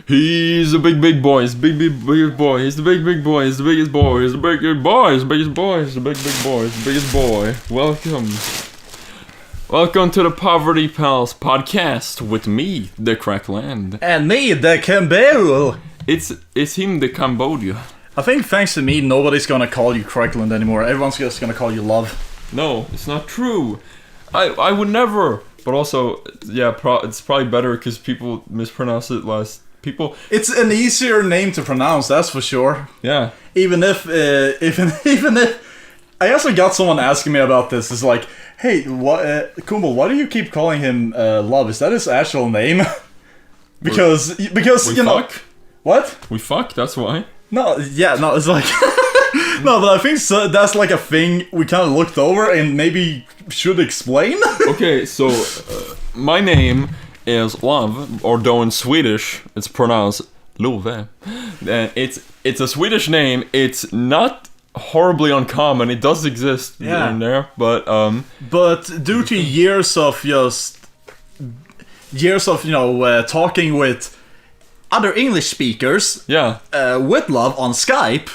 He's a big boy. He's a big boy. He's the big boy. He's the biggest boy. He's the biggest boy. He's the biggest boy. He's the big boy. He's the biggest boy. Welcome to the Poverty Palz podcast with me, the Crackland. And me, the Cannibal. It's him, the Cambodia. I think thanks to me, nobody's gonna call you Crackland anymore. Everyone's just gonna call you Love. No, it's not true. I would never. But also, yeah, it's probably better because people mispronounce it less. It's an easier name to pronounce, that's for sure. Yeah. Even if I also got someone asking me about this. It's like, hey, Kumbel, why do you keep calling him Love? Is that his actual name? because we you know fuck? What? We fuck. That's why. No, yeah, no, it's like no, but I think that's like a thing we kind of looked over and maybe should explain. Okay, so my name is Love, or though in Swedish it's pronounced Love. And it's a Swedish name. It's not horribly uncommon. It does exist in there, but due to years of talking with other English speakers, with Love on Skype,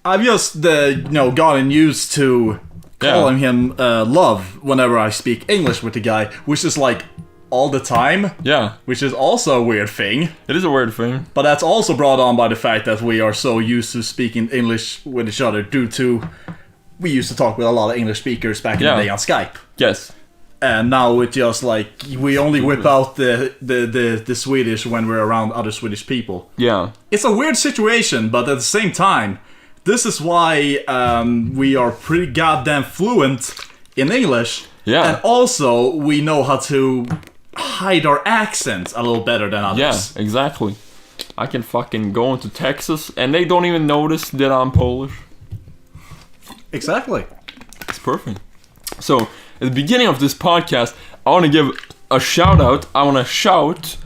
I've just gotten used to calling him Love whenever I speak English with the guy, which is like all the time. Yeah. Which is also a weird thing. It is a weird thing. But that's also brought on by the fact that we are so used to speaking English with each other due to we used to talk with a lot of English speakers back in the day on Skype. Yes. And now it's just like we only whip out the Swedish when we're around other Swedish people. Yeah. It's a weird situation, but at the same time, this is why we are pretty goddamn fluent in English. Yeah. And also, we know how to hide our accents a little better than others. Yeah, exactly. I can fucking go into Texas and they don't even notice that I'm Polish. Exactly. It's perfect. So, at the beginning of this podcast, I want to give a shout out. I want to shout.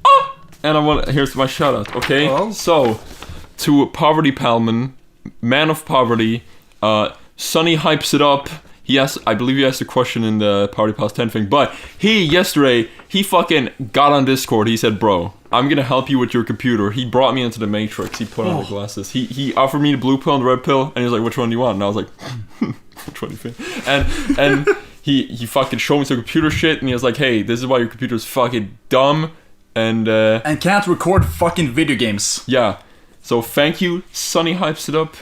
Oh! And here's my shout out, okay? Oh. So, to Poverty Palman, Man of Poverty, Sonny hypes it up. I believe he asked a question in the Poverty Palz 10 thing, but yesterday, he fucking got on Discord. He said, bro, I'm gonna help you with your computer. He brought me into the Matrix. He put on the glasses. He offered me the blue pill and the red pill, and he was like, which one do you want? And I was like, which one do you think? And he fucking showed me some computer shit, and he was like, hey, this is why your computer's fucking dumb, and can't record fucking video games. Yeah. So thank you, Sonny hypes it up.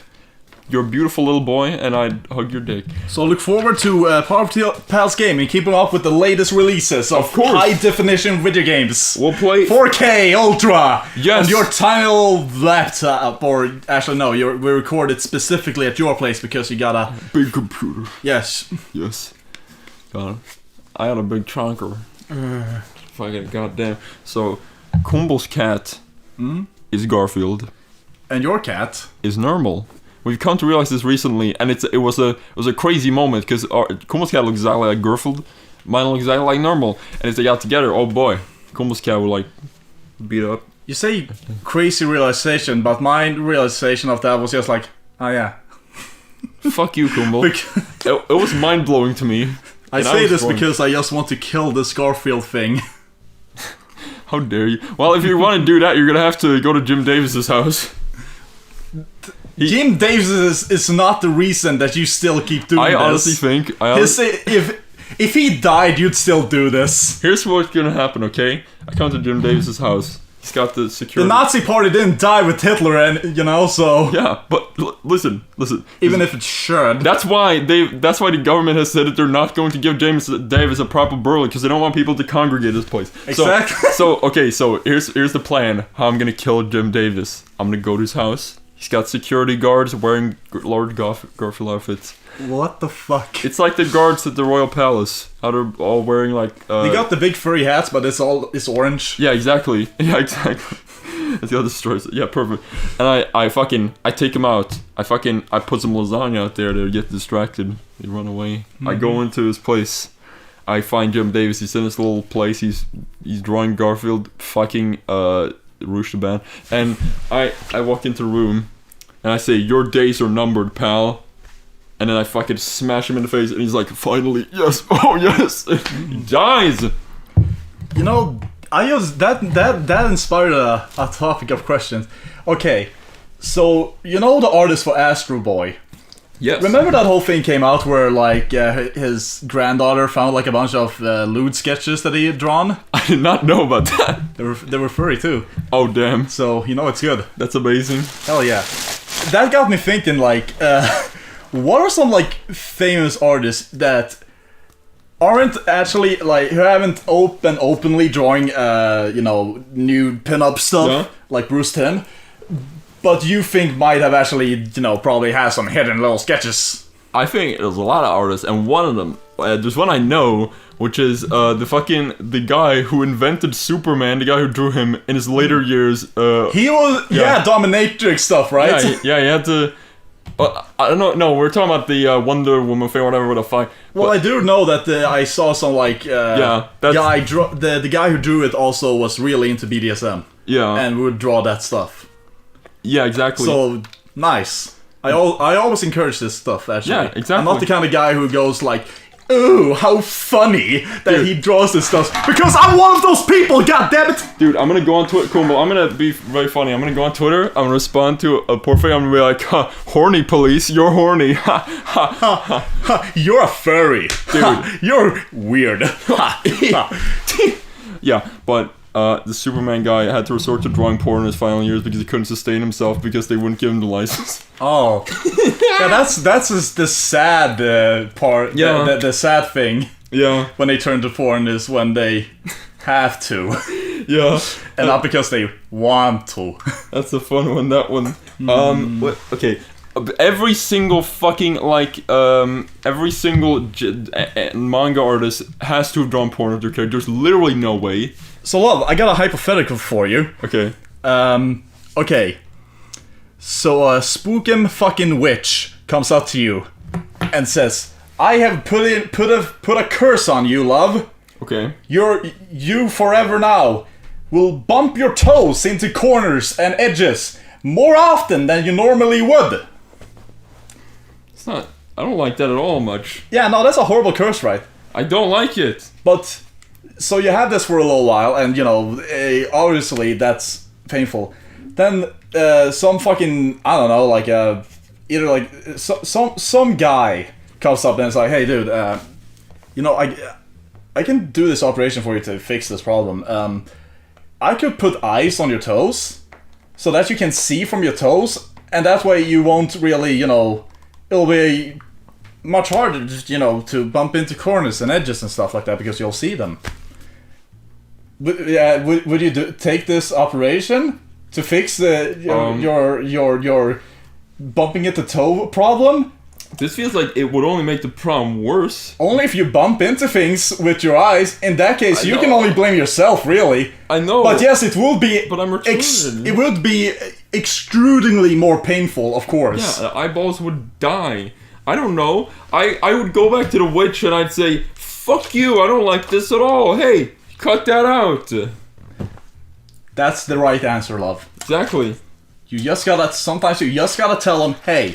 You're a beautiful little boy, and I'd hug your dick. So look forward to Poverty Palz Gaming, keeping up with the latest releases of high-definition video games. We'll play 4K Ultra on your tiny little laptop, or actually no, we recorded specifically at your place because you got a big computer. Yes. Yes. God, I had a big chonker. Fucking goddamn. So, Kumbel's cat is Garfield, and your cat is normal. We've come to realize this recently, and it was a crazy moment because Kumbel's cat looks exactly like Garfield, mine looks exactly like normal, and if they got together, oh boy, Kumbel's cat would like beat up. You say crazy realization, but my realization of that was just like, oh yeah. Fuck you, Kumbel. It was mind blowing to me. I say this because I just want to kill this Garfield thing. How dare you? Well, if you want to do that, you're gonna have to go to Jim Davis's house. Jim Davis is not the reason that you still keep doing this. I honestly think... if he died, you'd still do this. Here's what's gonna happen, okay? I come to Jim Davis's house. He's got the security... The Nazi party didn't die with Hitler, and so... Yeah, but listen. Even if it should. That's why the government has said that they're not going to give James Davis a proper burial, because they don't want people to congregate this place. Exactly. So here's the plan. How I'm gonna kill Jim Davis. I'm gonna go to his house. He's got security guards wearing Lord Garfield outfits. What the fuck? It's like the guards at the Royal Palace. How they're all wearing like... They got the big furry hats, but it's orange. Yeah, exactly. Yeah, exactly. That's the other stories. Yeah, perfect. And I take him out. I put some lasagna out there to get distracted. They run away. Mm-hmm. I go into his place. I find Jim Davis. He's in this little place. He's drawing Garfield fucking... Rouge the band, and I walk into the room and I say, your days are numbered, pal, and then I fucking smash him in the face and he's like, finally, yes, oh yes. He dies. You know, that inspired a topic of questions. Okay, so you know the artist for Astro Boy. Yes. Remember that whole thing came out where like his granddaughter found like a bunch of lewd sketches that he had drawn? I did not know about that. They were furry too. Oh damn! So you know it's good. That's amazing. Hell yeah! That got me thinking. Like, what are some like famous artists that aren't actually like who haven't been openly drawing nude pinup stuff like Bruce Timm? But you think might have actually, probably has some hidden little sketches. I think there's a lot of artists, and one of them, there's one I know, which is the guy who invented Superman, the guy who drew him in his later years. He was, dominatrix stuff, right? Yeah, he had to. I don't know. No, we're talking about the Wonder Woman thing, whatever with a fight. Well, I do know that I saw some like the guy who drew it also was really into BDSM. Yeah, and would draw that stuff. Yeah, exactly. So nice. I always encourage this stuff. Actually, yeah, exactly. I'm not the kind of guy who goes like, "Ooh, how funny that he draws this stuff," because I'm one of those people. God damn it, dude! I'm gonna go on Twitter. Cool, I'm gonna be very funny. I'm gonna go on Twitter. I'm gonna respond to a poor thing. I'm gonna be like, "Horny police, you're horny." You're a furry, dude. You're weird. Yeah, but. The Superman guy had to resort to drawing porn in his final years because he couldn't sustain himself because they wouldn't give him the license. Oh, yeah, that's just the sad part. Yeah, the sad thing. Yeah, when they turn to porn is when they have to. Yeah, and not because they want to. That's a fun one. That one. Okay. Every single fucking every single manga artist has to have drawn porn of their character. There's literally no way. So, love, I got a hypothetical for you. Okay. Okay. So, a spookum fucking witch comes up to you and says, "I have put a curse on you, love. Okay. You forever now will bump your toes into corners and edges more often than you normally would." It's not. I don't like that at all much. Yeah, no, that's a horrible curse, right? I don't like it. But. So you have this for a little while, and obviously that's painful. Then some fucking either like some guy comes up and is like, "Hey, dude, I can do this operation for you to fix this problem. I could put ice on your toes, so that you can see from your toes, and that way you won't really, it'll be much harder, to bump into corners and edges and stuff like that because you'll see them." Would you take this operation to fix your bumping into toe problem? This feels like it would only make the problem worse. Only if you bump into things with your eyes. In that case, you can only blame yourself, really. I know. But yes, it will be. But I'm retarded. It would be extrudingly more painful, of course. Yeah, the eyeballs would die. I don't know. I would go back to the witch and I'd say, "Fuck you! I don't like this at all. Hey, cut that out." That's the right answer, love. Exactly. Sometimes you just gotta tell them, "Hey,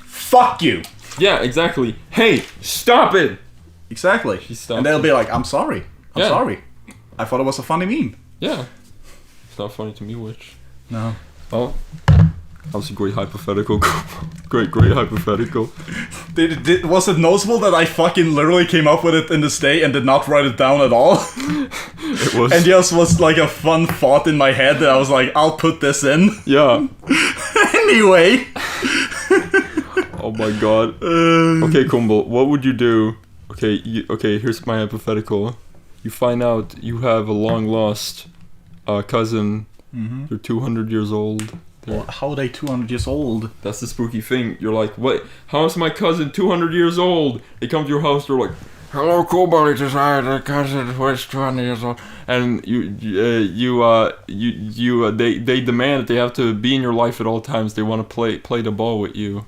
fuck you." Yeah, exactly. Hey, stop it. Exactly. And they'll be like, "I'm sorry. I'm sorry. I thought it was a funny meme." Yeah. It's not funny to me, witch. No. Oh. That was a great hypothetical. great hypothetical. Was it noticeable that I fucking literally came up with it in this day and did not write it down at all? It was. And just was like a fun thought in my head that I was like, "I'll put this in." Yeah. Anyway. Oh my god. Okay, Kumbel, what would you do? Okay, here's my hypothetical. You find out you have a long lost cousin. Mm-hmm. They're 200 years old. Well, how are they 200 years old? That's the spooky thing. You're like, "What? How is my cousin 200 years old?" They come to your house. They're like, "Hello, Kumbel. It is I, the cousin who is 200 years old." And they demand that they have to be in your life at all times. They want to play the ball with you.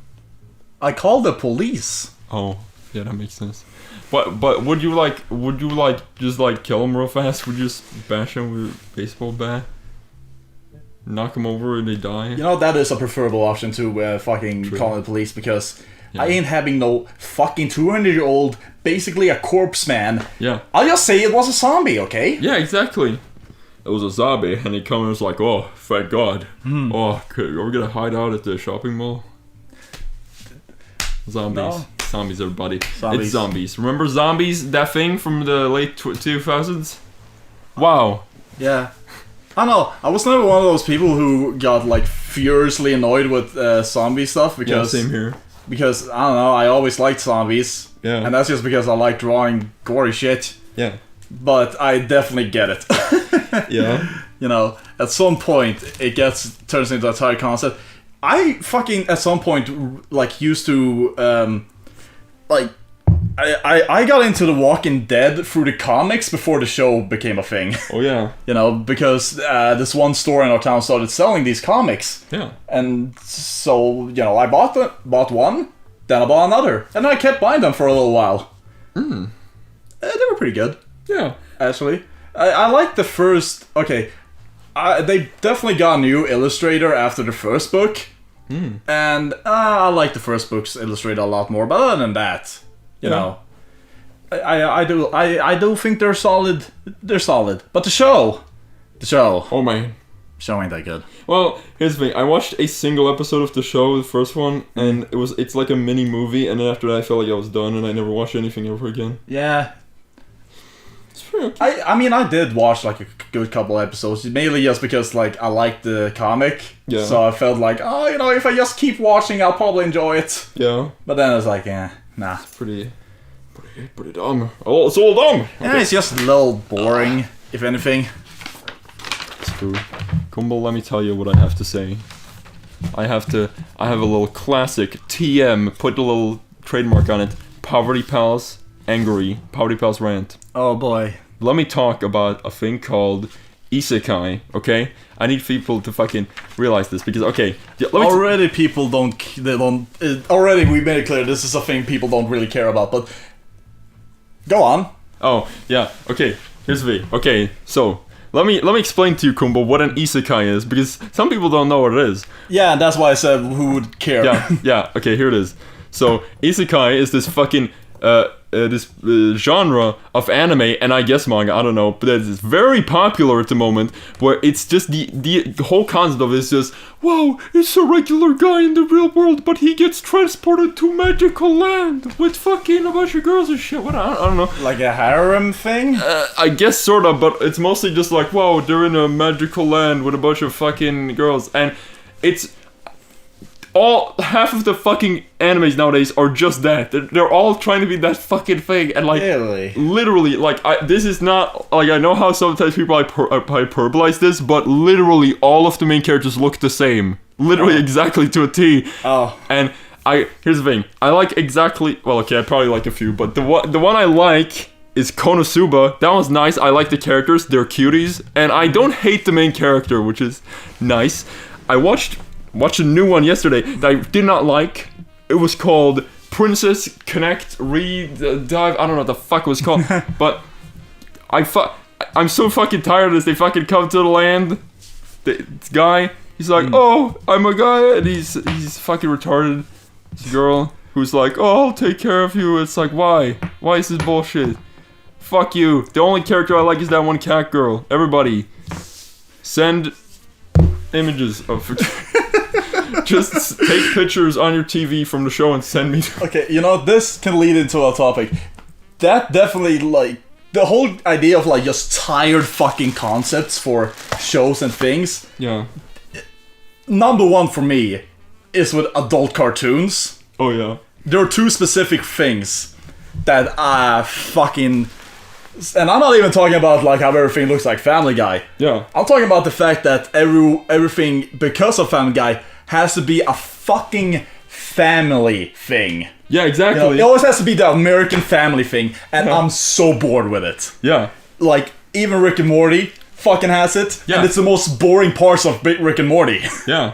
I call the police. Oh, yeah, that makes sense. But would you just kill him real fast? Would you just bash him with a baseball bat? Knock them over and they die? That is a preferable option to fucking calling the police, because I ain't having no fucking 200-year-old, basically a corpse man. Yeah. I'll just say it was a zombie, okay? Yeah, exactly. it was a zombie, and he come and was like, oh, thank God. Oh, are we gonna hide out at the shopping mall? Zombies. No. Zombies, everybody. Zombies. It's zombies. Remember zombies? That thing from the late 2000s? Wow. Yeah. I don't know. I was never one of those people who got like furiously annoyed with zombie stuff because same here. Because I don't know, I always liked zombies. Yeah. And that's just because I like drawing gory shit. Yeah. But I definitely get it. Yeah. You know, at some point it turns into a entire concept. I fucking at some point like used to like I got into The Walking Dead through the comics before the show became a thing. Oh yeah. You know, because this one store in our town started selling these comics. Yeah. And so, you know, I bought one, then I bought another, and then I kept buying them for a little while. They were pretty good. Yeah. Actually. I like the first... Okay, they definitely got a new illustrator after the first book. And I like the first book's illustrator a lot more, but other than that... You know, I do think they're solid. They're solid, but the show, oh man, show ain't that good. Well, here's the thing. I watched a single episode of the show, the first one, and it's like a mini movie. And then after that, I felt like I was done, and I never watched anything ever again. Yeah, it's pretty okay. I mean, I did watch like a good couple episodes, mainly just because like I liked the comic. Yeah. So I felt like, oh, you know, if I just keep watching, I'll probably enjoy it. Yeah. But then I was like, nah. It's pretty dumb. Oh, it's all dumb. Okay. Yeah, it's just a little boring, if anything. It's true. Cannibal, let me tell you what I have to say. I have a little classic TM, put a little trademark on it. Poverty Palz, angry. Poverty Palz rant. Oh boy. Let me talk about a thing called isekai, okay? I need people to fucking realize this because, okay... Already already we made it clear this is a thing people don't really care about, but... Go on. Oh, yeah, okay. Here's the thing. Okay, so... Let me explain to you, Kumbo, what an isekai is, because some people don't know what it is. Yeah, and that's why I said who would care. Yeah, okay, here it is. So, isekai is this fucking... genre of anime and I guess manga, I don't know, but it's very popular at the moment, where it's just the whole concept of it is just, wow, it's a regular guy in the real world, but he gets transported to magical land with fucking a bunch of girls and shit. What I don't know. Like a harem thing? I guess sort of, but it's mostly just like, wow, they're in a magical land with a bunch of fucking girls, and it's half of the fucking animes nowadays are just that. They're all trying to be that fucking thing, and like, really? Literally, like, this is not, like, I know how sometimes people hyperbolize this, but literally all of the main characters look the same. Literally exactly to a T. Oh. And here's the thing, I like exactly, well, okay, I probably like a few, but the one I like is Konosuba. That one's nice. I like the characters, they're cuties, and I don't hate the main character, which is nice. I watched a new one yesterday that I did not like. It was called Princess Connect Dive. I don't know what the fuck it was called, but I'm so fucking tired of this. They fucking come to the land. This guy, he's like, oh, I'm a guy, and he's fucking retarded. This girl who's like, oh, I'll take care of you. It's like, why? Why is this bullshit? Fuck you. The only character I like is that one cat girl. Everybody, send images of... Just take pictures on your TV from the show and send me. Okay, you know, this can lead into a topic. That definitely, like, the whole idea of, like, just tired fucking concepts for shows and things. Yeah. Number one for me is with adult cartoons. Oh, yeah. There are two specific things that I fucking... And I'm not even talking about, like, how everything looks like Family Guy. Yeah. I'm talking about the fact that everything, because of Family Guy, has to be a fucking family thing. Yeah, exactly. You know, it always has to be the American family thing, and I'm so bored with it. Yeah. Like, even Rick and Morty fucking has it, yeah. And it's the most boring parts of Rick and Morty. Yeah.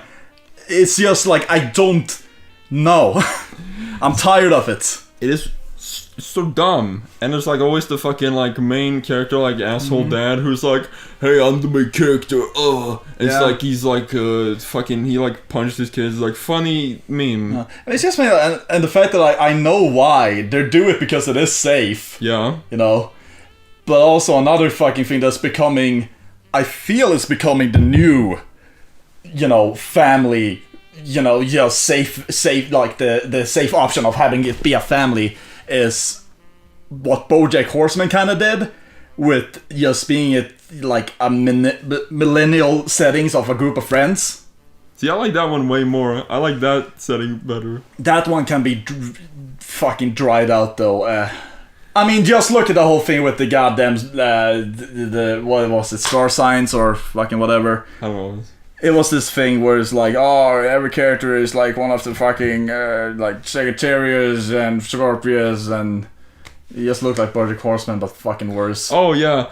It's just like, I don't know. I'm tired of it. It is so dumb, and there's like always the fucking like main character, like asshole dad, who's like, hey, I'm the main character, it's like he's like fucking, he like punched his kids, like funny meme. And it's just me, and the fact that I know why they do it, because it is safe. Yeah. You know, but also another fucking thing that's becoming I feel is becoming the new, family, safe, like the safe option of having it be a family is what BoJack Horseman kind of did with just being it like a millennial settings of a group of friends. See, I like that one way more. I like that setting better. That one can be fucking dried out though. I mean, just look at the whole thing with the goddamn the what was it, star signs or fucking whatever. I don't know. It was this thing where it's like, oh, every character is like one of the fucking like Sagittarius and Scorpius, and you just look like BoJack Horseman but fucking worse. Oh yeah.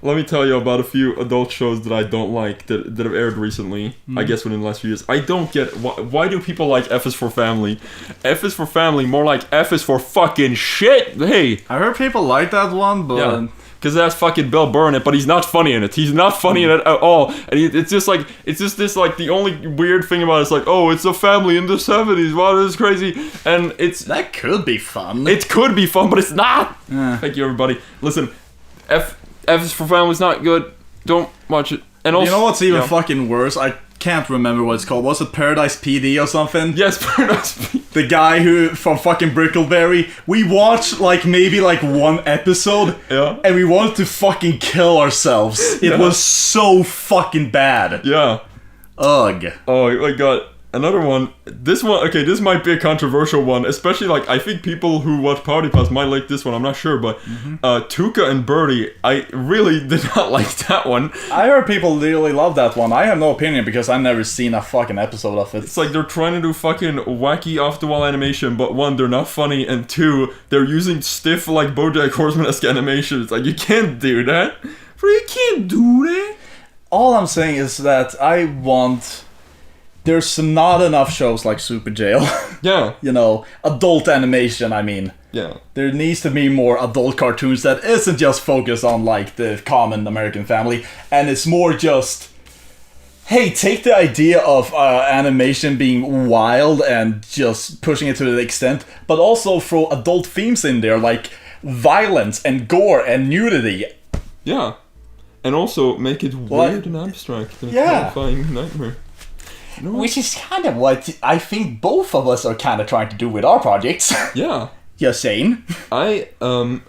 Let me tell you about a few adult shows that I don't like that have aired recently. I guess within the last few years. I don't get why do people like F is for Family? F is for Family, more like F is for fucking shit. Hey, I heard people like that one, but yeah, because that's fucking Bill Burr in it, but he's not funny in it. He's not funny in it at all. And it's just this like the only weird thing about it is like, oh, it's a family in the 70s. Wow, this is crazy. And that could be fun. It could be fun, but it's not. Thank you, everybody. Listen, F is for Family's not good. Don't watch it. And also, you know what's even fucking worse? I can't remember what it's called. Was it Paradise PD or something? Yes, Paradise PD. The guy who from fucking Brickleberry. We watched maybe one episode, and we wanted to fucking kill ourselves. It was so fucking bad. Yeah. Ugh. Oh my god. Another one. This one, okay, this might be a controversial one, especially I think people who watch Party Pass might like this one, I'm not sure, but Tuca and Birdie, I really did not like that one. I heard people really love that one. I have no opinion because I've never seen a fucking episode of it. It's like they're trying to do fucking wacky off-the-wall animation, but one, they're not funny, and two, they're using stiff BoJack Horseman-esque animation. It's like, you can't do that. You can't do that. All I'm saying is that there's not enough shows like Super Jail. Yeah. Adult animation, I mean. Yeah. There needs to be more adult cartoons that isn't just focused on the common American family, and it's more just, hey, take the idea of animation being wild and just pushing it to the extent, but also throw adult themes in there like violence and gore and nudity. Yeah. And also make it weird and abstract and a terrifying nightmare. No. Which is kind of what I think both of us are kind of trying to do with our projects. Yeah. You're saying? I'm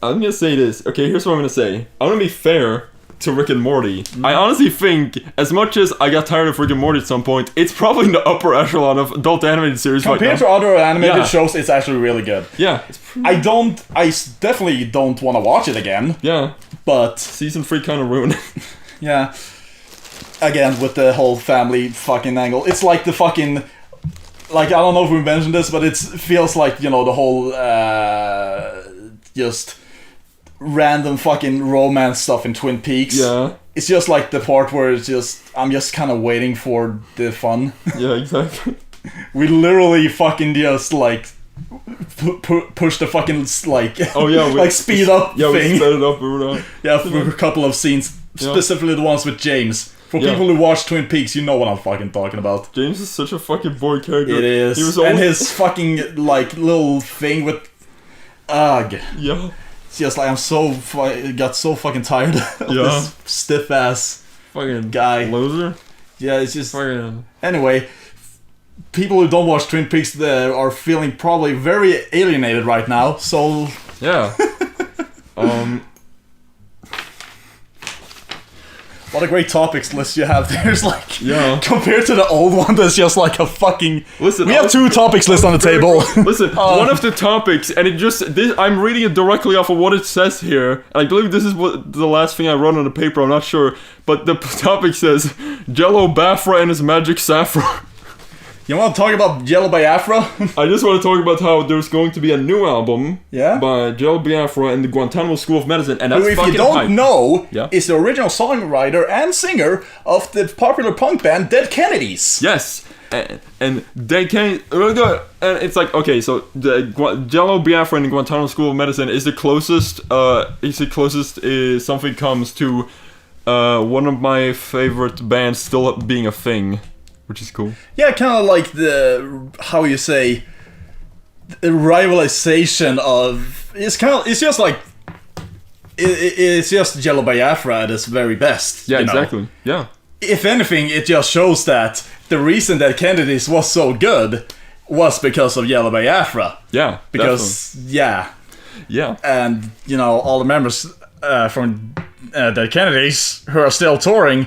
gonna say this. Okay, here's what I'm gonna say. I'm gonna be fair to Rick and Morty. I honestly think, as much as I got tired of Rick and Morty at some point, it's probably in the upper echelon of adult animated series. Compared to other animated shows, it's actually really good. Yeah. I definitely don't want to watch it again. Yeah. But season 3 kind of ruined it. Yeah. Again, with the whole family fucking angle. It's like the fucking... I don't know if we mentioned this, but it feels like, the whole... just... random fucking romance stuff in Twin Peaks. Yeah. It's just like the part where it's just... I'm just kind of waiting for the fun. Yeah, exactly. We literally fucking just, push the fucking, oh, yeah, speed up thing. We sped it up. Yeah, for a couple of scenes. Specifically the ones with James. For people who watch Twin Peaks, you know what I'm fucking talking about. James is such a fucking boring character. It is. He was always... And his fucking, little thing with... Ugh. Yeah. It's just I'm got so fucking tired of this stiff-ass fucking guy. Loser? Yeah, it's just... Anyway, people who don't watch Twin Peaks are feeling probably very alienated right now, so... Yeah. What a great topics list you have. There's compared to the old one, there's just a fucking... Listen, we have 2 topics lists on the table. Listen, one of the topics, and I'm reading it directly off of what it says here, and I believe this is the last thing I wrote on the paper, I'm not sure, but the topic says, Jello Biafra and his magic saffron. You want to talk about Jello Biafra? I just want to talk about how there's going to be a new album by Jello Biafra and the Guantanamo School of Medicine, and that's fucking hype. Who, if you don't know, is the original songwriter and singer of the popular punk band Dead Kennedys. Yes, and Dead Kennedys, and it's like, okay, so the Jello Biafra and the Guantanamo School of Medicine is the closest. Something comes to one of my favorite bands still being a thing. Which is cool. Yeah, kind of like the rivalization of... It's just like it's just Yellow Biafra at its very best. Yeah, exactly. Yeah. If anything, it just shows that the reason that Kennedy's was so good was because of Yellow Biafra. Yeah, because definitely. Yeah, and all the members from Dead Kennedys who are still touring.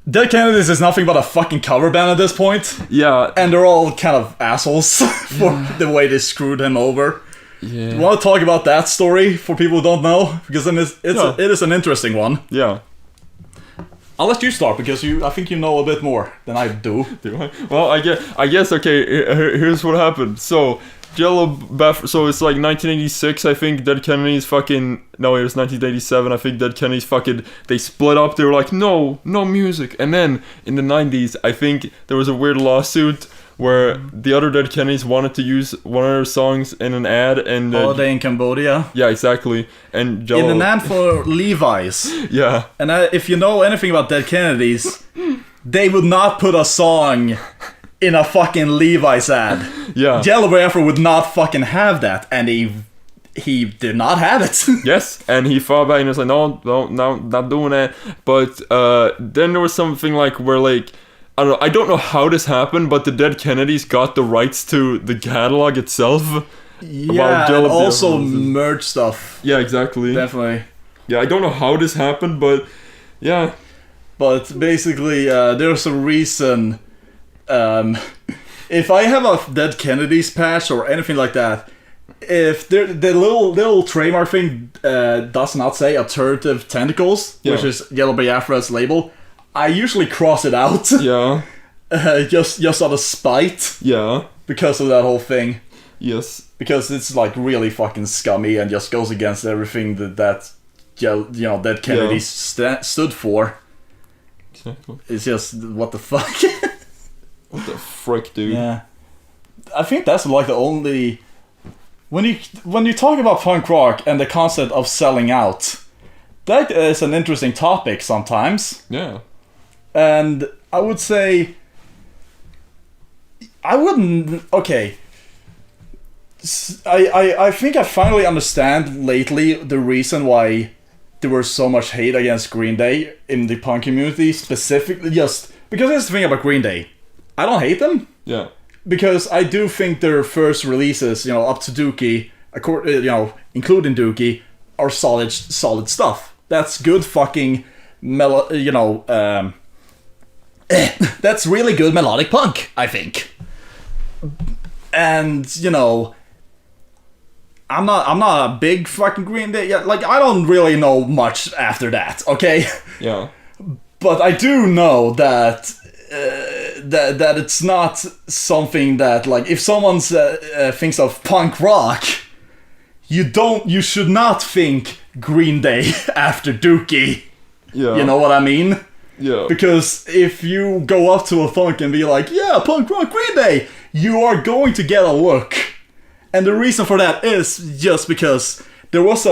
Dead Kennedys is nothing but a fucking cover band at this point. Yeah, and they're all kind of assholes for the way they screwed him over. Yeah. You want to talk about that story for people who don't know? Because it is an interesting one. Yeah. I'll let you start because I think you know a bit more than I do. Well, I guess okay. Here's what happened. So Yellow Biafra. So it's like 1986. I think Dead Kennedys fucking. No, it was 1987. I think Dead Kennedys fucking. They split up. They were like, no music. And then in the 90s, I think there was a weird lawsuit where the other Dead Kennedys wanted to use one of their songs in an ad, and Holiday in Cambodia. Yeah, exactly. And in an ad for Levi's. Yeah. And if you know anything about Dead Kennedys, they would not put a song in a fucking Levi's ad. Yeah. Yellow Biafra would not fucking have that, and he did not have it. Yes, and he fought back and was like, no, not doing that. But then there was something like where like. I don't know how this happened, but the Dead Kennedys got the rights to the catalog itself. Yeah, and also merch stuff. Yeah, exactly. Definitely. Yeah, I don't know how this happened, but yeah. But basically, there's a reason. If I have a Dead Kennedys patch or anything like that, if the little trademark thing does not say Alternative Tentacles, which is Yellow Biafra's label, I usually cross it out. Yeah. Just out of spite. Yeah. Because of that whole thing. Yes. Because it's like really fucking scummy and just goes against everything that Dead Kennedy stood for. Exactly. It's just what the fuck. What the frick, dude? Yeah. I think that's like the only when you talk about punk rock and the concept of selling out, that is an interesting topic sometimes. Yeah. And I would say I wouldn't. Okay. I think I finally understand lately the reason why there was so much hate against Green Day in the punk community, specifically just because here's the thing about Green Day. I don't hate them. Yeah. Because I do think their first releases, up to Dookie, including Dookie, are solid stuff. That's good fucking that's really good melodic punk, I think. And I'm not a big fucking Green Day. Like I don't really know much after that. Okay. Yeah. But I do know that that it's not something that like if someone thinks of punk rock, you should not think Green Day after Dookie. Yeah. You know what I mean? Yeah. Because if you go up to a funk and be like, yeah, punk rock Green Day, you are going to get a look. And the reason for that is just because there was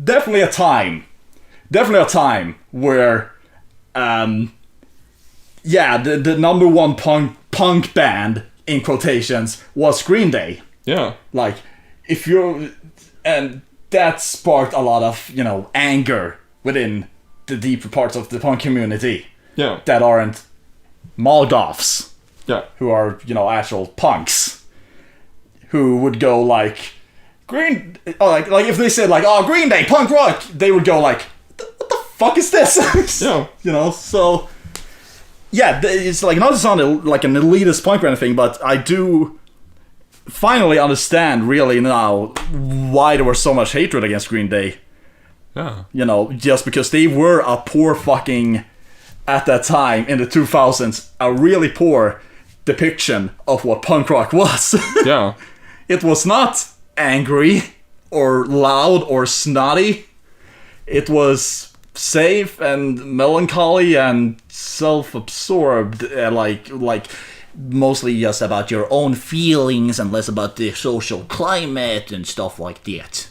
definitely a time where, the number one punk band, in quotations, was Green Day. Yeah. Like, and that sparked a lot of, anger within the deeper parts of the punk community. Yeah. That aren't Moldoffs. Yeah. Who are, actual punks. Who would go like, like if they said like, oh, Green Day, punk rock, they would go like, what the fuck is this? Yeah. So, yeah, it's like not to sound like an elitist punk or anything, but I do finally understand really now why there was so much hatred against Green Day. Yeah. Just because they were a poor fucking, at that time in the 2000s, a really poor depiction of what punk rock was. Yeah. It was not angry or loud or snotty. It was safe and melancholy and self-absorbed, like mostly just about your own feelings and less about the social climate and stuff like that.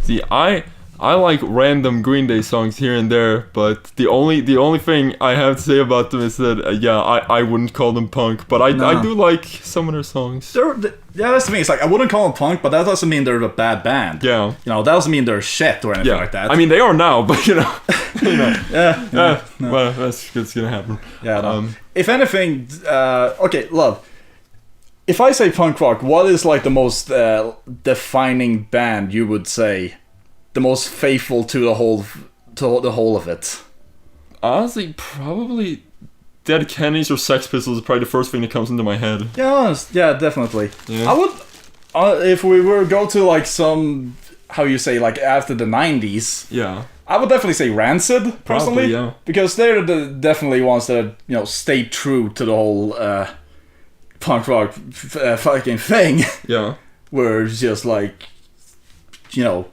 See, I I like random Green Day songs here and there, but the only thing I have to say about them is that I wouldn't call them punk, but I do like some of their songs. That's the thing. It's like I wouldn't call them punk, but that doesn't mean they're a bad band. Yeah, you know, that doesn't mean they're shit or anything like that. I mean, they are now, but you know, no. Well, that's gonna happen. Yeah. No. If anything, okay, love. If I say punk rock, what is like the most defining band you would say? The most faithful to the whole of it. Honestly, probably Dead Kennedys or Sex Pistols is probably the first thing that comes into my head. Yeah, definitely. Yeah. I would, if we were to go to like some, how you say, like after the 90s. Yeah. I would definitely say Rancid, personally. Probably, yeah. Because they're definitely ones that, you know, stayed true to the whole punk rock fucking thing. Yeah. Where it's just like, you know,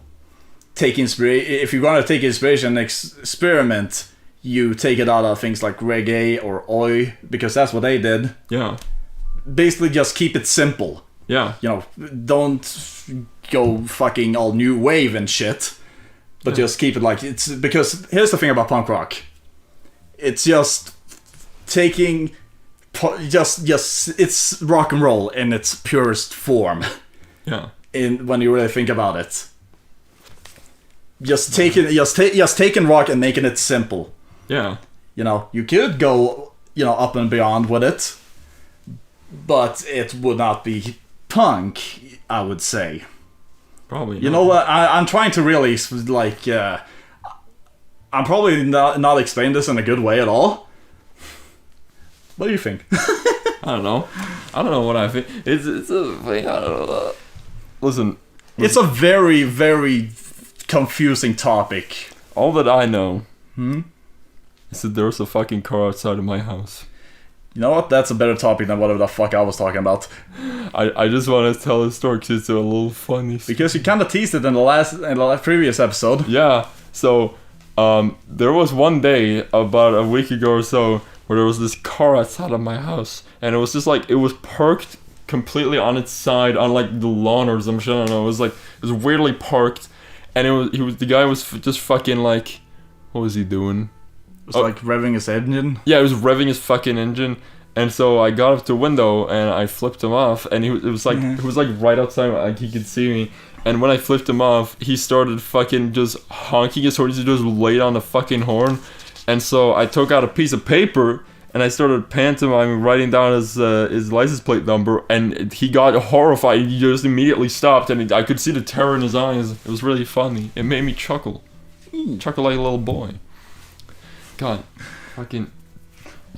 if you're gonna take inspiration and experiment, you take it out of things like reggae or oi, because that's what they did. Yeah. Basically, just keep it simple. Yeah. You know, don't go fucking all new wave and shit, but just keep it like it's. Because here's the thing about punk rock, it's just taking, just it's rock and roll in its purest form. Yeah. When you really think about it. Just taking rock and making it simple. Yeah. You know, you could go, you know, up and beyond with it, but it would not be punk, I would say. Probably. You know what? I'm trying to really like. I'm probably not explaining this in a good way at all. What do you think? I don't know what I think. It's a thing. I don't know. Listen. It's a very, very confusing topic. All that I know is that there's a fucking car outside of my house. You know what? That's a better topic than whatever the fuck I was talking about. I just want to tell a story because it's a little funny. Because you kind of teased it in the previous episode. Yeah. So, there was one day about a week ago or so where there was this car outside of my house, and it was just like it was parked completely on its side on like the lawn or some shit. I don't know. It was weirdly parked. And the guy was just fucking like, what was he doing? It was like revving his engine? Yeah, he was revving his fucking engine. And so I got up to the window and I flipped him off. And it was like right outside, like he could see me. And when I flipped him off, he started fucking just honking his horn. He just laid on the fucking horn. And so I took out a piece of paper and I started pantomiming, writing down his license plate number, and he got horrified. He just immediately stopped, and I could see the terror in his eyes. It was really funny. It made me chuckle. Chuckle like a little boy. God. Fucking...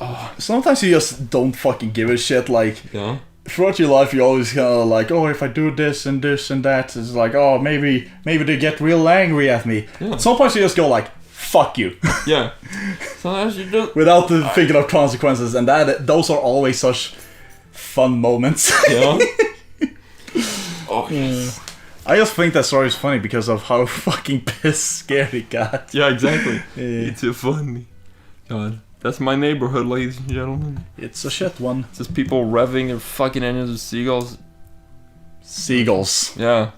Oh. Sometimes you just don't fucking give a shit, like... Yeah? Throughout your life, you always kind of like, oh, if I do this and this and that, it's like, oh, maybe they get real angry at me. Yeah. At some point, you just go like, fuck you. Yeah. Sometimes you just... Without thinking of consequences, and those are always such fun moments. Yeah. Oh, yes. I just think that story is funny because of how fucking scared it got. Yeah, exactly. It's funny. God. That's my neighborhood, ladies and gentlemen. It's a shit one. It's just people revving their fucking engines with seagulls. Seagulls. Yeah.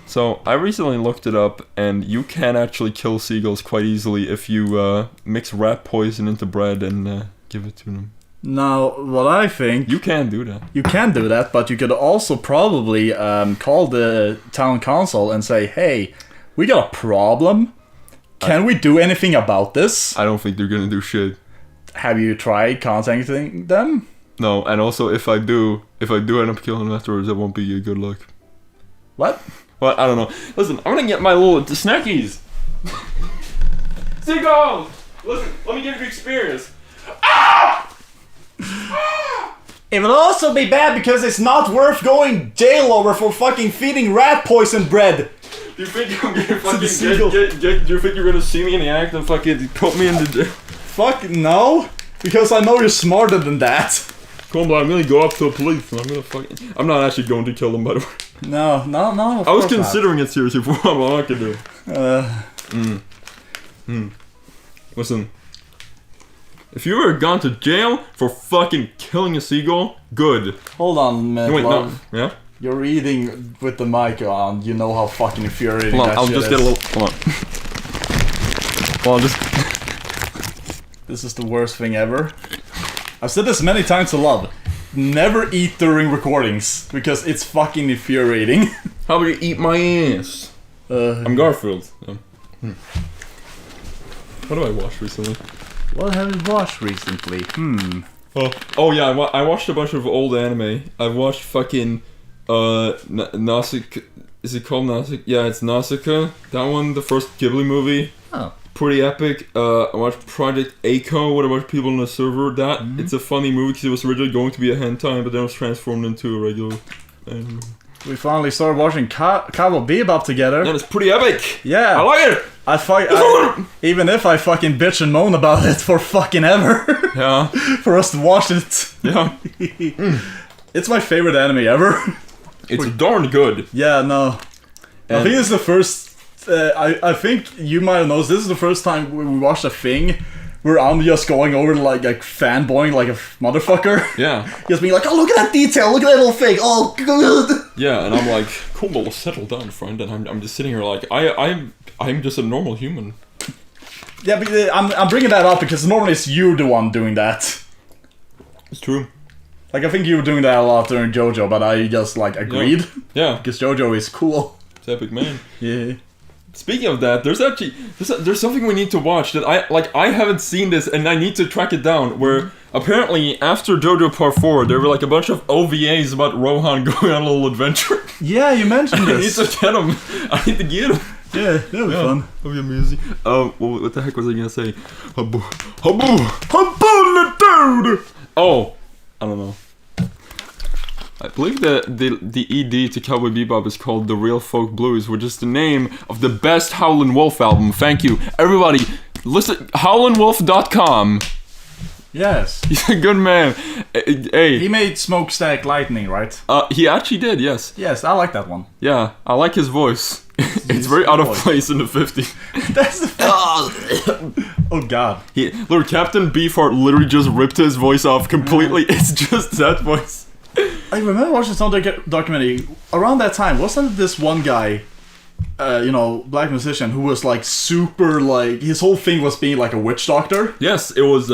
So, I recently looked it up, and you can actually kill seagulls quite easily if you mix rat poison into bread and give it to them. Now, what I think... You can do that. You can do that, but you could also probably call the town council and say, hey, we got a problem. Can we do anything about this? I don't think they're gonna do shit. Have you tried contacting them? No, and also if I do end up killing them afterwards, that won't be a good luck. What? Well, I don't know. Listen, I'm gonna get my little snackies. Seagulls! Listen, let me give you the experience. Ah! Ah! It will also be bad because it's not worth going jail over for fucking feeding rat poison bread. Do you think you're gonna fucking do you think you're gonna see me in the act and fucking put me in the jail? Fuck no, because I know you're smarter than that. Come on, but I'm gonna go up to the police and I'm not actually going to kill them, by the way. No. I was considering it seriously for what I could do. Listen, if you ever gone to jail for fucking killing a seagull, good. Hold on, man. Wait, no. Yeah? You're eating with the mic on. You know how fucking infuriating hold on, that I'll shit just is. get a little. Hold on. Well, just... This is the worst thing ever. I've said this many times to Love. Never eat during recordings, because it's fucking infuriating. How about you eat my ass? I'm Garfield. What have I watched recently? What have you watched recently? Oh yeah, I watched a bunch of old anime. I've watched fucking Nausicaa. Is it called Nausicaa? Yeah, it's Nausicaa. That one, the first Ghibli movie. Oh. Pretty epic. I watched Project Echo with a bunch of people on the server. It's a funny movie because it was originally going to be a hentai, but then it was transformed into a regular anime. We finally started watching Cowboy Bebop together. And it's pretty epic. Yeah. I like it. Even if I fucking bitch and moan about it for fucking ever. Yeah. For us to watch it. Yeah. It's my favorite anime ever. It's darn good. Yeah, no. I think it's the first... I think you might have noticed, this is the first time we watched a thing where I'm just going over like fanboying like a motherfucker. Yeah. Just being like, oh, look at that detail, look at that little thing, oh, good. Yeah, and I'm like, cool, but settle down, friend. And I'm just sitting here like, I'm just a normal human. Yeah, but I'm bringing that up because normally it's you the one doing that. It's true. Like, I think you were doing that a lot during JoJo, but I just, like, agreed. Yeah. Because JoJo is cool. It's epic, man. Yeah. Speaking of that, there's actually... There's something we need to watch that I haven't seen this, and I need to track it down, where apparently after JoJo Part 4, there were, like, a bunch of OVAs about Rohan going on a little adventure. Yeah, you mentioned this. I need to get them. I need to get them. Yeah, that'll be fun. That'll be amazing. What the heck was I gonna say? Habu, dude! Oh, I don't know. I believe the ED to Cowboy Bebop is called The Real Folk Blues, which is the name of the best Howlin' Wolf album. Thank you. Everybody, listen, howlinwolf.com. Yes. He's a good man. Hey. He made Smokestack Lightning, right? He actually did, yes. Yes, I like that one. Yeah, I like his voice. It's very out of place in the 50s. That's the oh god. Lord, Captain Beefheart literally just ripped his voice off completely. It's just that voice. I remember watching some documentary around that time. Wasn't this one guy, black musician who was like super like his whole thing was being like a witch doctor? Yes, it was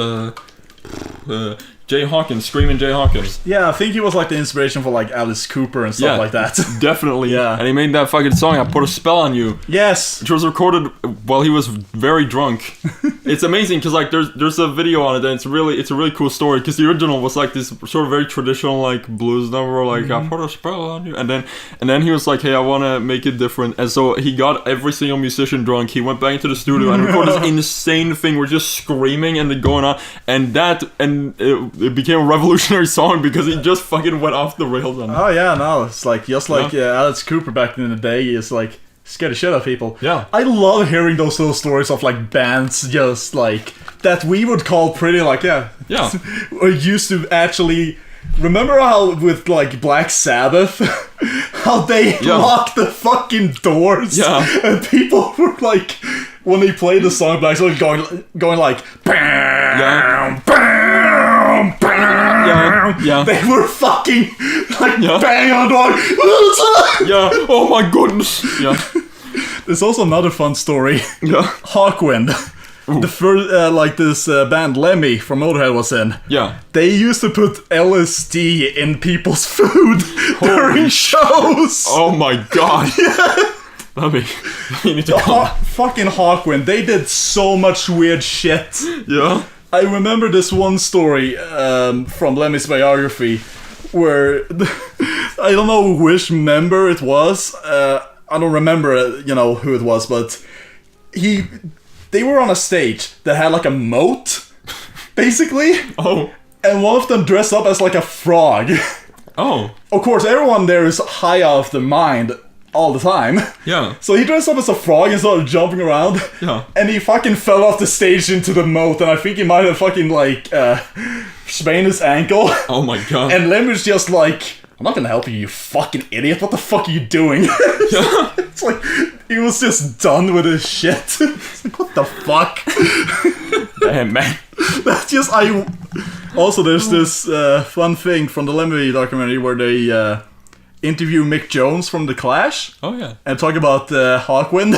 Jay Hawkins, Screaming Jay Hawkins. Yeah, I think he was like the inspiration for like Alice Cooper and stuff like that. Definitely. Yeah. And he made that fucking song, I Put a Spell on You. Yes. Which was recorded while he was very drunk. It's amazing because like there's a video on it and it's a really cool story because the original was like this sort of very traditional like blues number like I put a spell on you and then he was like, hey, I want to make it different, and so he got every single musician drunk. He went back into the studio and recorded this insane thing where just screaming and then going on, and it became a revolutionary song because he just fucking went off the rails on it. Oh yeah, no, it's like just like Alice Cooper back in the day. Is like scared the shit out of people. Yeah, I love hearing those little stories of like bands just like that we would call pretty like or used to actually. Remember how with like Black Sabbath, how they locked the fucking doors, and people were like, when they played the song Black Sabbath, going like, bam, bam, bam. Yeah. They were fucking like banging on the door. Yeah. Oh my goodness. Yeah. There's also another fun story. Yeah. Hawkwind. Ooh. The first, this band Lemmy from Motorhead was in. Yeah. They used to put LSD in people's food during shows. Oh my god. Yeah. You need to fucking Hawkwind. They did so much weird shit. Yeah. I remember this one story from Lemmy's biography where I don't know which member it was. I don't remember, who it was, but they were on a stage that had like a moat, basically. Oh. And one of them dressed up as like a frog. Oh. Of course, everyone there is high off their mind all the time. Yeah. So he dressed up as a frog and started jumping around. Yeah. And he fucking fell off the stage into the moat, and I think he might have fucking like sprained his ankle. Oh my god. And Lem was just like, I'm not gonna help you, you fucking idiot. What the fuck are you doing? Yeah. It's like, he was just done with his shit. It's like, what the fuck? Damn, man. That's just, Also, there's this fun thing from the Lemmy documentary where they interview Mick Jones from The Clash. Oh, yeah. And talk about Hawkwind.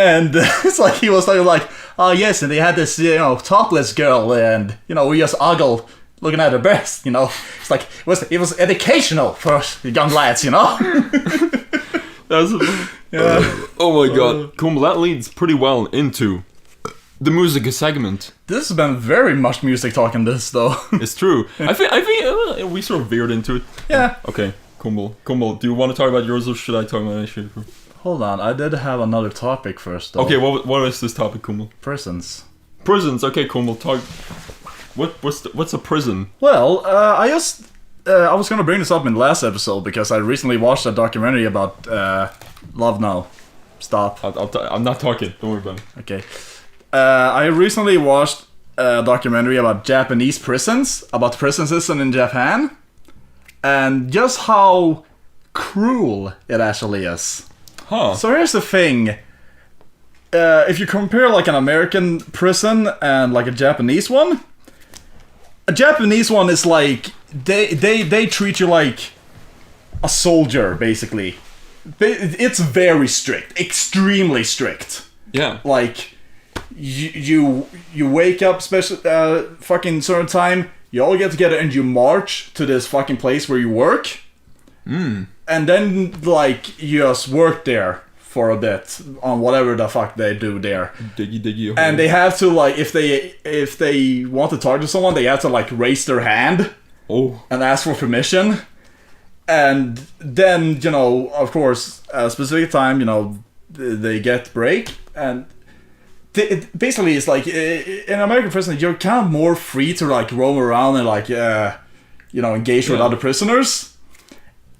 And it's like he was like, oh yes, and they had this, topless girl, and, we just ogle looking at her breast, It's like, it was educational for the young lads, That's oh my god. Cool, that leads pretty well into the music segment. This has been very much music talk in this, though. It's true. I think we sort of veered into it. Yeah. Okay, Kumbel, do you want to talk about yours or should I talk about my issue? Hold on, I did have another topic first, though. Okay, what is this topic, Kumbel? Prisons. Prisons, okay, Kumbel, talk... What's a prison? Well, I was gonna bring this up in the last episode because I recently watched a documentary about Love Now. Stop. I'm not talking, don't worry about it. Okay. I recently watched a documentary about Japanese prisons, about the prison system in Japan, and just how cruel it actually is. Huh. So here's the thing. If you compare like an American prison and like a Japanese one, a Japanese one is like they treat you like a soldier, basically. It's very strict, extremely strict. Yeah. Like you wake up fucking certain time, you all get together and you march to this fucking place where you work. And then, like, you just work there for a bit on whatever the fuck they do there. Diggy. And they have to, like, if they want to talk to someone, they have to, like, raise their hand. Oh. And ask for permission. And then, of course, at a specific time, they get break. And basically, it's like, in American prison, you're kind of more free to, like, roam around and, like, engage with other prisoners.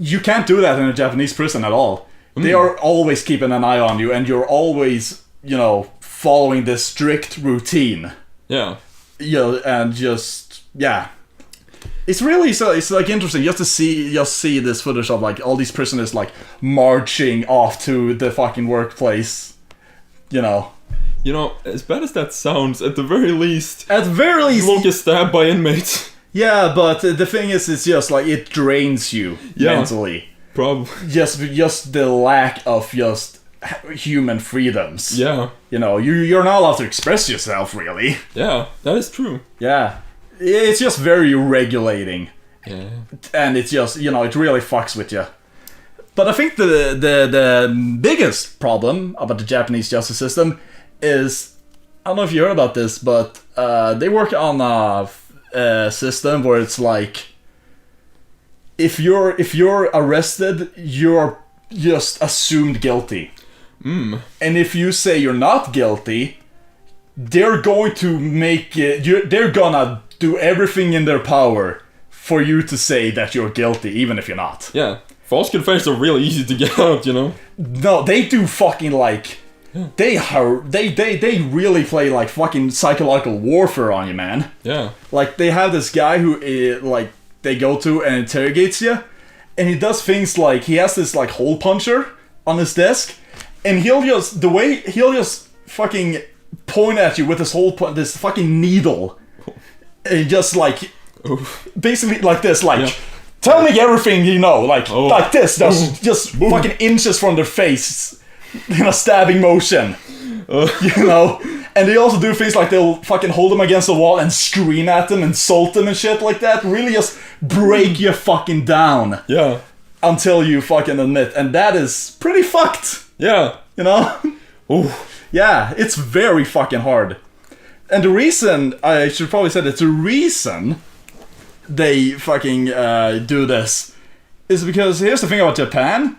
You can't do that in a Japanese prison at all. They are always keeping an eye on you, and you're always, following this strict routine. Yeah. And just, yeah. It's really, it's like interesting just to see this footage of like all these prisoners like marching off to the fucking workplace, as bad as that sounds, at the very least, you won't get stabbed by inmates. Yeah, but the thing is, it's just like it drains you mentally. Probably. Just the lack of just human freedoms. Yeah. You're not allowed to express yourself, really. Yeah, that is true. Yeah. It's just very regulating. Yeah. And it's just, it really fucks with you. But I think the biggest problem about the Japanese justice system is, I don't know if you heard about this, but they work on a system where it's like, if you're arrested, you're just assumed guilty. And if you say you're not guilty, they're going to make it. They're gonna do everything in their power for you to say that you're guilty, even if you're not. Yeah, false confessions are really easy to get out. No, they do fucking like. They really play like fucking psychological warfare on you, man. Yeah. Like they have this guy who like they go to and interrogates you, and he does things like he has this like hole puncher on his desk, and he'll just fucking point at you with this fucking needle, and just like basically like this, like tell me everything you know, like this, just fucking inches from their face. In a stabbing motion, and they also do things like they'll fucking hold them against the wall and scream at them, insult them and shit like that. Really just break you fucking down. Yeah. Until you fucking admit, and that is pretty fucked. Yeah. Ooh. Yeah, it's very fucking hard. And the reason, I should probably say that the reason they fucking do this is because here's the thing about Japan.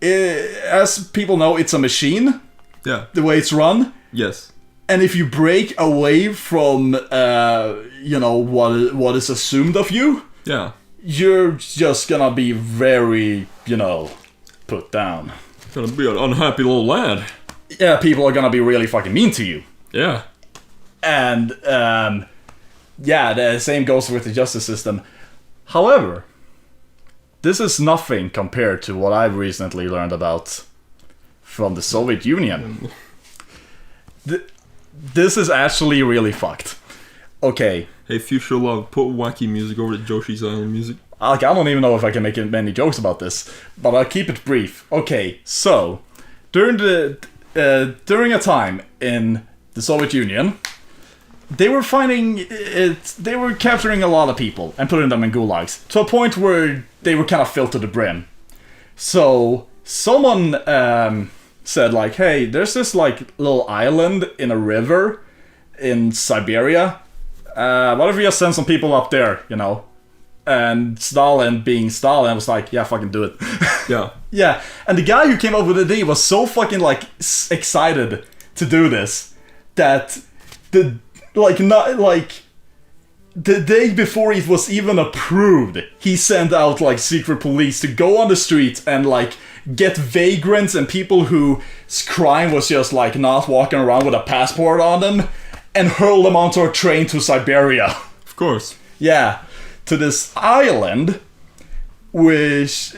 As people know, it's a machine. Yeah. The way it's run. Yes. And if you break away from, what is assumed of you. Yeah. You're just gonna be very, put down. Gonna be an unhappy little lad. Yeah, people are gonna be really fucking mean to you. Yeah. And, the same goes with the justice system. However, this is nothing compared to what I've recently learned about from the Soviet Union. This is actually really fucked. Okay. Hey, Future Love, put wacky music over to Joshi's Island music. I don't even know if I can make many jokes about this, but I'll keep it brief. Okay, so, during during a time in the Soviet Union, they were capturing a lot of people and putting them in gulags to a point where they were kind of filled to the brim. So someone said like, hey, there's this like little island in a river in Siberia. What if we just send some people up there, you know? And Stalin, being Stalin, was like, yeah, fucking do it. Yeah. Yeah, and the guy who came up with the idea was so fucking like excited to do this that the day before it was even approved, he sent out like secret police to go on the street and like get vagrants and people whose crime was just like not walking around with a passport on them and hurl them onto a train to Siberia. Of course. Yeah, to this island, which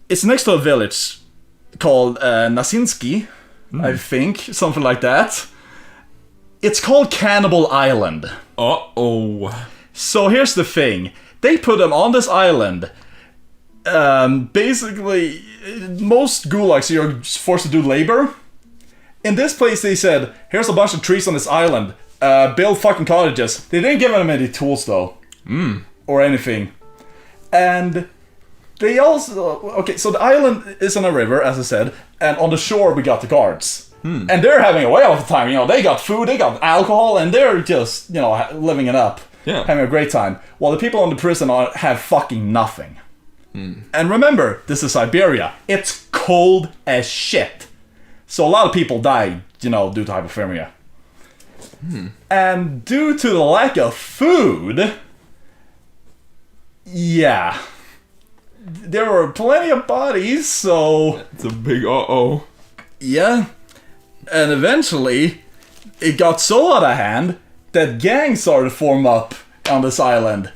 it's next to a village called Nasinsky, I think, something like that. It's called Cannibal Island. Uh-oh. So here's the thing. They put them on this island. Basically, most gulags you're forced to do labor. In this place they said, here's a bunch of trees on this island. Build fucking cottages. They didn't give them any tools though. Or anything. And they also... Okay, so the island is on a river, as I said. And on the shore we got the guards. And they're having a whale of a time, you know, they got food, they got alcohol, and they're just, you know, living it up. Yeah. Having a great time. While the people in the prison have fucking nothing. And remember, this is Siberia. It's cold as shit. So a lot of people died, you know, due to hypothermia. And due to the lack of food, yeah, there were plenty of bodies, so... It's a big uh-oh. Yeah. And eventually, it got so out of hand that gangs started to form up on this island.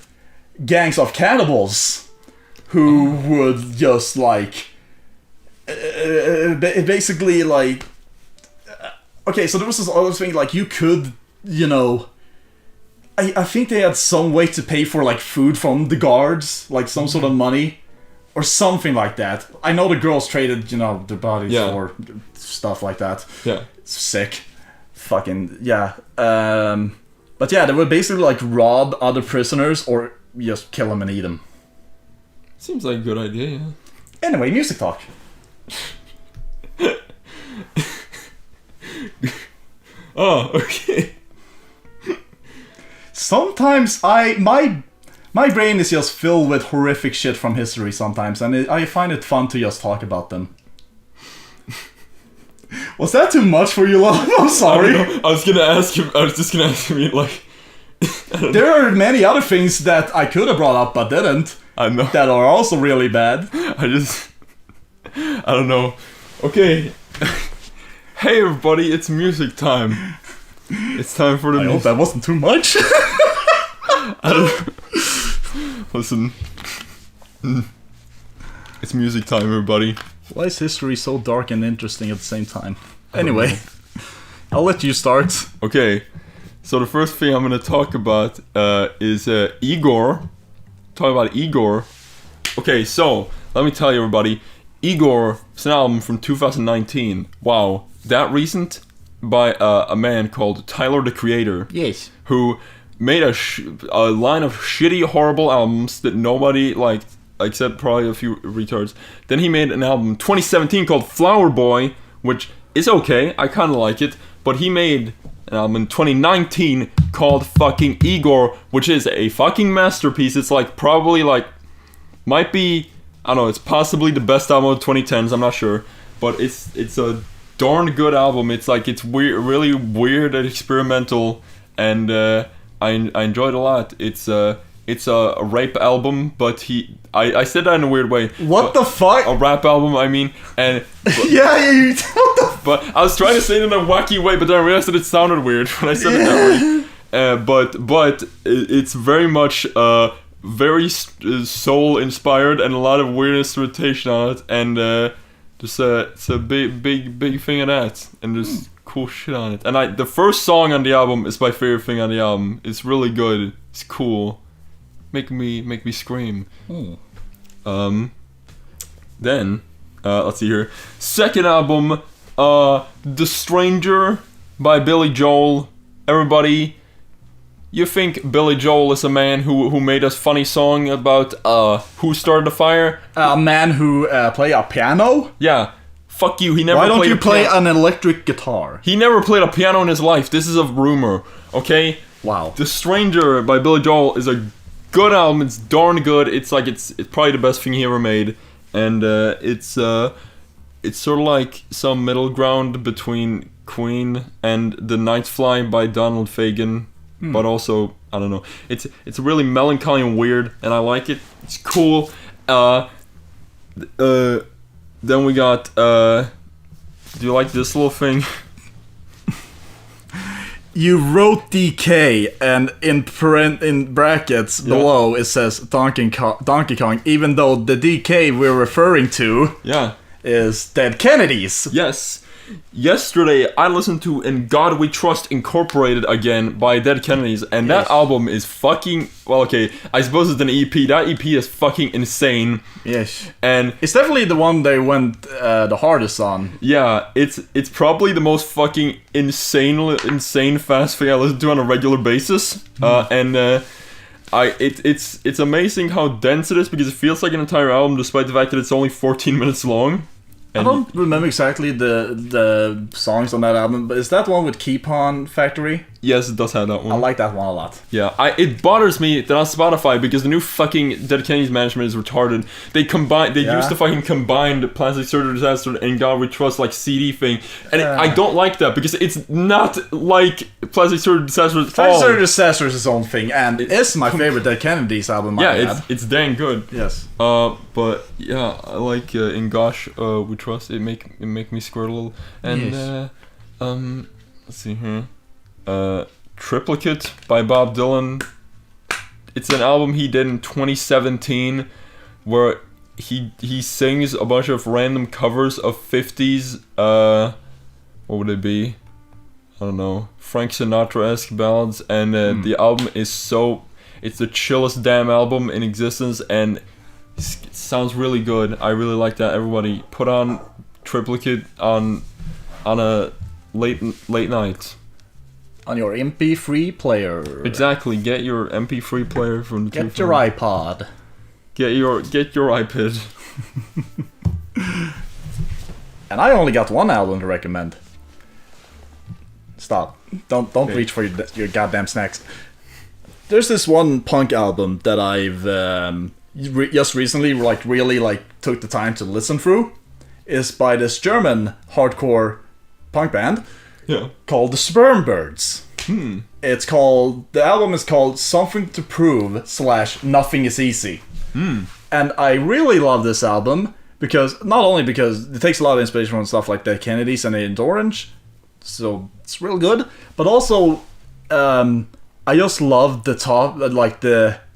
Gangs of cannibals who would just like... basically like... Okay, so there was this other thing, like you could, you know... I think they had some way to pay for like food from the guards, like some sort of money. Or something like that. I know the girls traded, you know, their bodies for stuff like that. Yeah. Sick. Fucking, yeah. But yeah, they would basically like rob other prisoners or just kill them and eat them. Seems like a good idea, yeah. Anyway, music talk. Oh, okay. Sometimes my brain is just filled with horrific shit from history sometimes, and I find it fun to just talk about them. Was that too much for you, love? I'm sorry. I was just gonna ask you, like... There are many other things that I could have brought up, but didn't. I know. That are also really bad. I don't know. Okay. Hey everybody, it's music time. It's time for the I hope that wasn't too much. Listen. It's music time, everybody. Why is history so dark and interesting at the same time? Anyway, I'll let you start. Okay. So the first thing I'm gonna talk about is Igor. Talk about Igor. Okay, so let me tell you, everybody. Igor is an album from 2019. Wow, that recent? By a man called Tyler, the Creator. Yes. Who made a line of shitty, horrible albums that nobody liked, except probably a few retards. Then he made an album 2017 called Flower Boy, which is okay. I kind of like it. But he made an album in 2019 called fucking Igor, which is a fucking masterpiece. It's like probably like, might be, I don't know, it's possibly the best album of 2010s. I'm not sure. But it's a darn good album. It's like, it's weird, really weird and experimental, and I enjoyed it a lot. It's a rape album, but I said that in a weird way. What the fuck? A rap album, I mean, and yeah, but I was trying to say it in a wacky way, but then I realized that it sounded weird when I said it that way. But it's very much very soul inspired and a lot of weird instrumentation on it, and it's a big thing of that, and there's cool shit on it. And the first song on the album is my favorite thing on the album. It's really good. It's cool. Make me scream. Mm. Then Let's see here. Second album, The Stranger by Billy Joel. Everybody, you think Billy Joel is a man who made a funny song about who started the fire? A man who play a piano? Yeah. Fuck you, he never played. Why don't you play an electric guitar? He never played a piano in his life. This is a rumor, okay? Wow. The Stranger by Billy Joel is a good album. It's darn good. It's probably the best thing he ever made. And it's sort of like some middle ground between Queen and The Night Fly by Donald Fagen. But also, I don't know. It's really melancholy and weird, and I like it. It's cool. Then we got, do you like this little thing? You wrote DK, and in brackets below it says Donkey Kong, even though the DK we're referring to is Dead Kennedys. Yes. Yesterday, I listened to In God We Trust Incorporated again by Dead Kennedys, and that album is fucking... Well, okay, I suppose it's an EP. That EP is fucking insane. Yes. And it's definitely the one they went the hardest on. Yeah, it's probably the most fucking insane fast thing I listen to on a regular basis. It's amazing how dense it is, because it feels like an entire album despite the fact that it's only 14 minutes long. I don't remember exactly the songs on that album, but is that one with Keep On Factory? Yes, it does have that one. I like that one a lot. Yeah, it bothers me that on Spotify, because the new fucking Dead Kennedys management is retarded. They used to fucking combine the Plastic Surgery Disaster and God We Trust like CD thing, and I don't like that, because it's not like Plastic Surgery Disaster at all. Plastic Surgery Disaster is its own thing, and it's my favorite Dead Kennedys album. It's dang good. Yes. But yeah, I like In Gosh We Trust. It make me squirt a little. And let's see here. Triplicate by Bob Dylan. It's an album he did in 2017 where he sings a bunch of random covers of 50s what would it be? I don't know, Frank Sinatra-esque ballads, and the album is it's the chillest damn album in existence, and it sounds really good. I really like that. Everybody put on Triplicate on a late night. On your MP3 player. Exactly. Get your MP3 player from the Get your iPod. Get your iPad. And I only got one album to recommend. Stop. Don't reach for your goddamn snacks. There's this one punk album that I've just recently really took the time to listen through. It's by this German hardcore punk band. Yeah. Called the Sperm Birds. The album is called Something to Prove / Nothing is Easy. And I really love this album not only because it takes a lot of inspiration from stuff like Dead Kennedys and Agent Orange, so it's real good, but also I just love the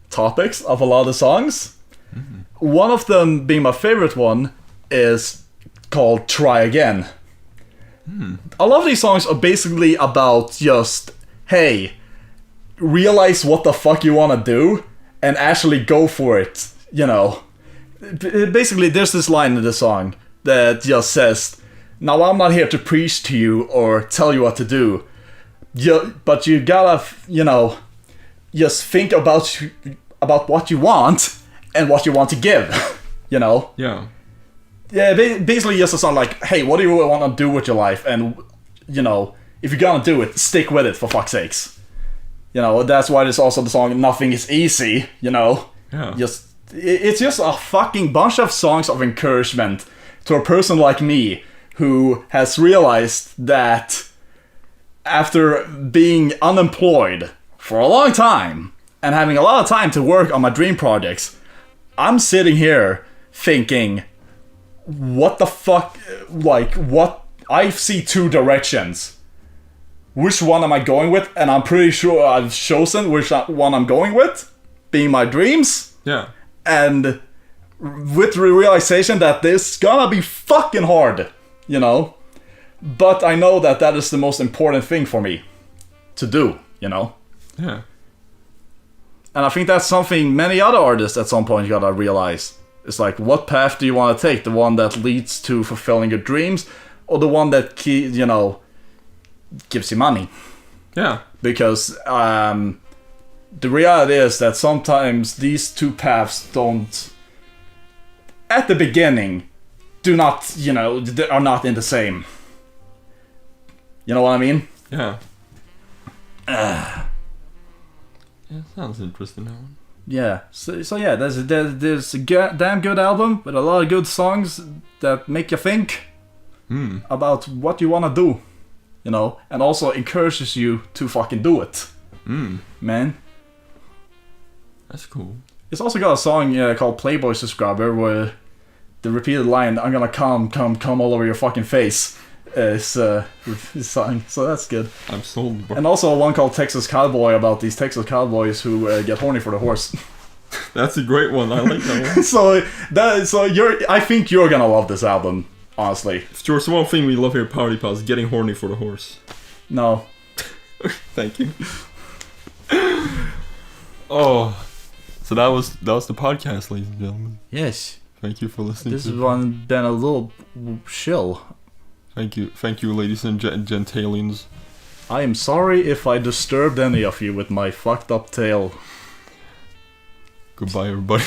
topics of a lot of the songs. One of them being my favorite one is called Try Again. A lot of these songs are basically about just, hey, realize what the fuck you want to do and actually go for it, you know. Basically, there's this line in the song that just says, now I'm not here to preach to you or tell you what to do, but you gotta, just think about what you want and what you want to give, you know? Yeah. Yeah, basically just a song like, hey, what do you want to do with your life? And, if you're gonna do it, stick with it, for fuck's sakes. That's why there's also the song Nothing is Easy, Yeah. It's just a fucking bunch of songs of encouragement to a person like me who has realized that after being unemployed for a long time and having a lot of time to work on my dream projects, I'm sitting here thinking, what the fuck, I see two directions. Which one am I going with? And I'm pretty sure I've chosen which one I'm going with, being my dreams. Yeah. And with the realization that this is gonna be fucking hard, But I know that is the most important thing for me to do, Yeah. And I think that's something many other artists at some point gotta realize. It's like, what path do you want to take? The one that leads to fulfilling your dreams, or the one that gives you money? Yeah. Because the reality is that sometimes these two paths don't, at the beginning, are not in the same. You know what I mean? Yeah. Yeah, sounds interesting. Yeah. So yeah, there's a damn good album with a lot of good songs that make you think about what you want to do, and also encourages you to fucking do it. Man. That's cool. It's also got a song called Playboy Subscriber where the repeated line, "I'm gonna come all over your fucking face," is his song, so that's good. I'm sold, bro. And also one called Texas Cowboy about these Texas cowboys who get horny for the horse. That's a great one. I like that one. I think you're gonna love this album, honestly. If there's one thing we love here at Party Palz, getting horny for the horse. No. Thank you. Oh, so that was the podcast, ladies and gentlemen. Yes. Thank you for listening. This has been a little chill. Thank you, ladies and gentalians. I am sorry if I disturbed any of you with my fucked up tale. Goodbye, everybody.